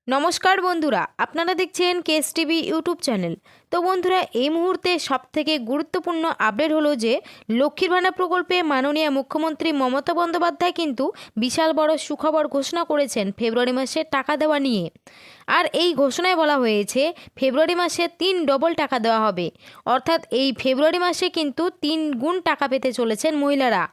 নমস্কার বন্ধুরা, আপনারা দেখছেন কেএস টিভি ইউটিউব চ্যানেল। তো বন্ধুরা, এই মুহূর্তে সবথেকে গুরুত্বপূর্ণ আপডেট হলো যে লক্ষ্মীর ভাণ্ডার প্রকল্পে মাননীয় মুখ্যমন্ত্রী মমতা বন্দ্যোপাধ্যায় কিন্তু বিশাল বড় সুখবর ঘোষণা করেছেন ফেব্রুয়ারি মাসে টাকা দেওয়া নিয়ে। আর এই ঘোষণায় বলা হয়েছে ফেব্রুয়ারি মাসে 3 ডবল টাকা দেওয়া হবে, অর্থাৎ এই ফেব্রুয়ারি মাসে কিন্তু 3 গুণ টাকা পেতে চলেছেন মহিলারা।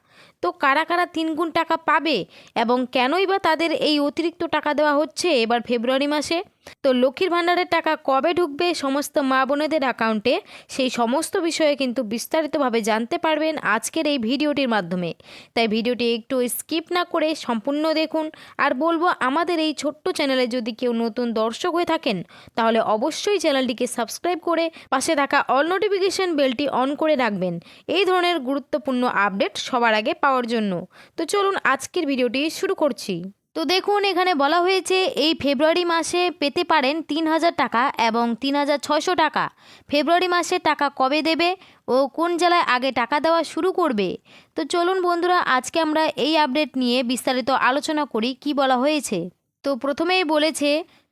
তো কারা কারা 3 গুণ টাকা পাবে এবং কেনই বা তাদের এই অতিরিক্ত টাকা দেওয়া হচ্ছে এবার ফেব্রুয়ারি মাসে? তো লক্ষ্মীর ভাণ্ডারের টাকা কবে ঢুকবে সমস্ত মা বোনেদের অ্যাকাউন্টে, সেই সমস্ত বিষয়ে কিন্তু বিস্তারিতভাবে জানতে পারবেন আজকের এই ভিডিওটির মাধ্যমে। তাই ভিডিওটি একটু স্কিপ না করে সম্পূর্ণ দেখুন। আর বলবো, আমাদের এই ছোট্ট চ্যানেলে যদি কেউ নতুন দর্শক হয়ে থাকেন তাহলে অবশ্যই চ্যানেলটিকে সাবস্ক্রাইব করে পাশে থাকা অল নোটিফিকেশন বেলটি অন করে রাখবেন এই ধরনের গুরুত্বপূর্ণ আপডেট সবার আগে পাওয়ার জন্য। তো চলুন আজকের ভিডিওটি শুরু করছি। তো দেখুন, এখানে বলা হয়েছে এই ফেব্রুয়ারি মাসে পেতে পারেন 3,000 টাকা এবং 3,600 টাকা। ফেব্রুয়ারি মাসে টাকা কবে দেবে ও কোন জেলায় আগে টাকা দেওয়া শুরু করবে? তো চলুন বন্ধুরা, আজকে আমরা এই আপডেট নিয়ে বিস্তারিত আলোচনা করি কি বলা হয়েছে। তো প্রথমেই বলেছে,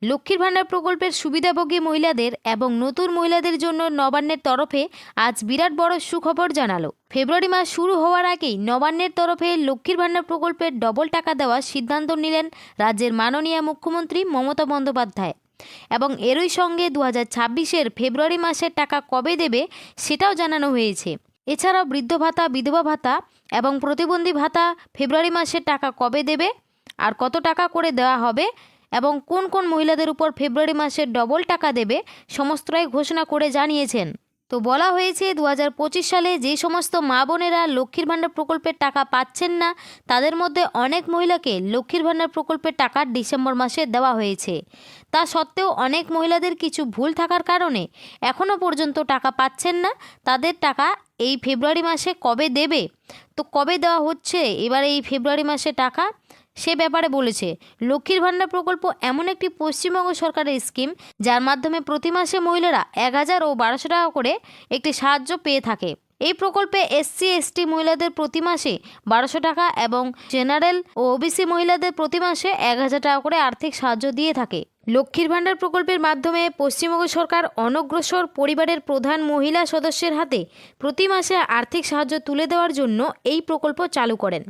লক্ষ্মীর ভাণ্ডার প্রকল্পের সুবিধাভোগী মহিলাদের এবং নতুন মহিলাদের জন্য নবান্নের তরফে আজ বিরাট বড় সুখবর জানালো। ফেব্রুয়ারি মাস শুরু হওয়ার আগেই নবান্নের তরফে লক্ষ্মীর ভাণ্ডার প্রকল্পের ডবল টাকা দেওয়ার সিদ্ধান্ত নিলেন রাজ্যের মাননীয় মুখ্যমন্ত্রী মমতা বন্দ্যোপাধ্যায়। এবং এরই সঙ্গে 2026-এর ফেব্রুয়ারি মাসের টাকা কবে দেবে সেটাও জানানো হয়েছে। এছাড়াও বৃদ্ধ ভাতা, বিধবা ভাতা এবং প্রতিবন্ধী ভাতা ফেব্রুয়ারি মাসের টাকা কবে দেবে আর কত টাকা করে দেওয়া হবে এবং কোন কোন মহিলাদের উপর ফেব্রুয়ারি মাসে ডবল টাকা দেবে সমস্তটাই ঘোষণা করে জানিয়েছেন। তো বলা হয়েছে 2025 সালে যে সমস্ত মা বোনেরা লক্ষ্মীর ভাণ্ডার প্রকল্পের টাকা পাচ্ছেন না তাদের মধ্যে অনেক মহিলাকে লক্ষ্মীর ভাণ্ডার প্রকল্পের টাকা ডিসেম্বর মাসে দেওয়া হয়েছে। তা সত্ত্বেও অনেক মহিলাদের কিছু ভুল থাকার কারণে এখনও পর্যন্ত টাকা পাচ্ছেন না। তাদের টাকা এই ফেব্রুয়ারি মাসে কবে দেবে, তো কবে দেওয়া হচ্ছে এবার এই ফেব্রুয়ারি মাসে টাকা, সে ব্যাপারে বলেছে। লক্ষ্মীর ভাণ্ডার প্রকল্প এমন একটি পশ্চিমবঙ্গ সরকারের স্কিম যার মাধ্যমে প্রতি মাসে মহিলারা 1,000 ও 1,200 টাকা করে একটি সাহায্য পেয়ে থাকে। এই প্রকল্পে SC/ST মহিলাদের প্রতি মাসে 1,200 টাকা এবং জেনারেল ও OBC মহিলাদের প্রতি মাসে 1,000 টাকা করে আর্থিক সাহায্য দিয়ে থাকে। লক্ষ্মীর ভাণ্ডার প্রকল্পের মাধ্যমে পশ্চিমবঙ্গ সরকার অনগ্রসর পরিবারের প্রধান মহিলা সদস্যের হাতে প্রতি মাসে আর্থিক সাহায্য তুলে দেওয়ার জন্য এই প্রকল্প চালু করেন।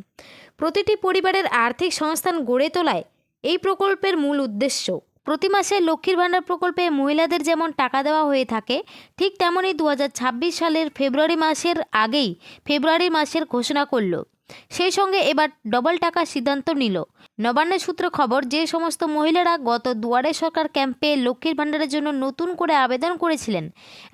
প্রতিটি পরিবারের আর্থিক সংস্থান গড়ে তোলায় এই প্রকল্পের মূল উদ্দেশ্য। প্রতি মাসে লক্ষ্মীর ভাণ্ডার প্রকল্পে মহিলাদের যেমন টাকা দেওয়া হয়ে থাকে ঠিক তেমনই 2026 সালের ফেব্রুয়ারি মাসের আগেই ফেব্রুয়ারি মাসের ঘোষণা করল। সেই সঙ্গে এবার ডবল টাকার সিদ্ধান্ত নিল। নবান্নের সূত্রে খবর, যে সমস্ত মহিলারা গত দুয়ারে সরকার ক্যাম্পে লক্ষ্মীর ভাণ্ডারের জন্য নতুন করে আবেদন করেছিলেন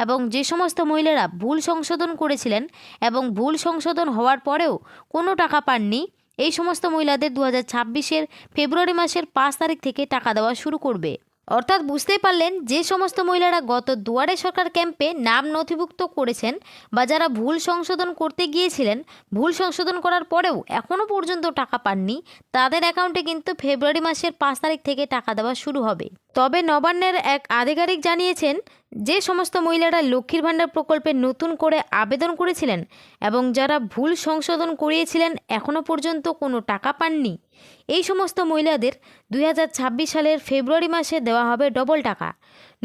এবং যে সমস্ত মহিলারা ভুল সংশোধন করেছিলেন এবং ভুল সংশোধন হওয়ার পরেও কোনো টাকা পাননি, এই সমস্ত মহিলাদের 2026-এর ফেব্রুয়ারি মাসের 5 তারিখ থেকে টাকা দেওয়া শুরু করবে। অর্থাৎ বুঝতেই পারলেন, যে সমস্ত মহিলারা গত দুয়ারে সরকার ক্যাম্পে নাম নথিভুক্ত করেছেন বা যারা ভুল সংশোধন করতে গিয়েছিলেন, ভুল সংশোধন করার পরেও এখনও পর্যন্ত টাকা পাননি, তাদের অ্যাকাউন্টে কিন্তু ফেব্রুয়ারি মাসের 5 তারিখ থেকে টাকা দেওয়া শুরু হবে। তবে নবান্নের এক আধিকারিক জানিয়েছেন, যে সমস্ত মহিলারা লক্ষ্মীর ভাণ্ডার প্রকল্পে নতুন করে আবেদন করেছিলেন এবং যারা ভুল সংশোধন করিয়েছিলেন এখনও পর্যন্ত কোনো টাকা পাননি, এই সমস্ত মহিলাদের 2026 সালের ফেব্রুয়ারি মাসে দেওয়া হবে ডবল টাকা।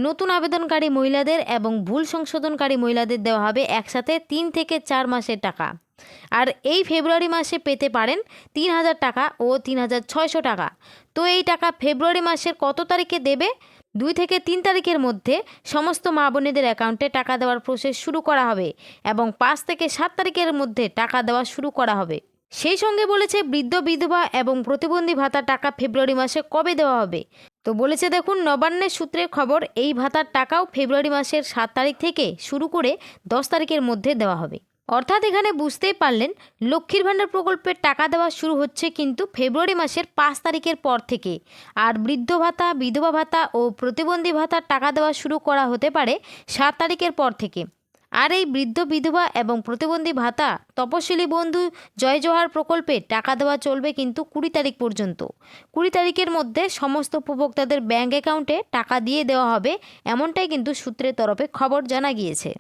নতুন আবেদনকারী মহিলাদের এবং ভুল সংশোধনকারী মহিলাদের দেওয়া হবে একসাথে 3 থেকে 4 মাসের টাকা। আর এই ফেব্রুয়ারি মাসে পেতে পারেন 3,000 টাকা ও 3,600 টাকা। তো এই টাকা ফেব্রুয়ারি মাসের কত তারিখে দেবে? 2 থেকে 3 তারিখের মধ্যে সমস্ত মা বোনেদের অ্যাকাউন্টে টাকা দেওয়ার প্রসেস শুরু করা হবে এবং 5 থেকে 7 তারিখের মধ্যে টাকা দেওয়া শুরু করা হবে। সেই সঙ্গে বলেছে বৃদ্ধ, বিধবা এবং প্রতিবন্ধী ভাতার টাকা ফেব্রুয়ারি মাসে কবে দেওয়া হবে। তো বলেছে, দেখুন, নবান্নের সূত্রে খবর, এই ভাতার টাকাও ফেব্রুয়ারি মাসের 7 তারিখ থেকে শুরু করে 10 তারিখের মধ্যে দেওয়া হবে। অর্থাৎ এখানে বুঝতেই পারলেন, লক্ষ্মীর ভাণ্ডার প্রকল্পের টাকা দেওয়া শুরু হচ্ছে কিন্তু ফেব্রুয়ারি মাসের 5 তারিখের পর থেকে। আর বৃদ্ধ ভাতা, বিধবা ভাতা ও প্রতিবন্ধী ভাতার টাকা দেওয়া শুরু করা হতে পারে 7 তারিখের পর থেকে। আর এই বৃদ্ধ, বিধবা এবং প্রতিবন্ধী ভাতা তপশিলি বন্ধু জয় জোহার প্রকল্পে টাকা দেওয়া চলবে কিন্তু 20 তারিখ পর্যন্ত। 20 তারিখের মধ্যে সমস্ত উপভোক্তাদের ব্যাঙ্ক অ্যাকাউন্টে টাকা দিয়ে দেওয়া হবে, এমনটাই কিন্তু সূত্রের তরফে খবর জানা গিয়েছে।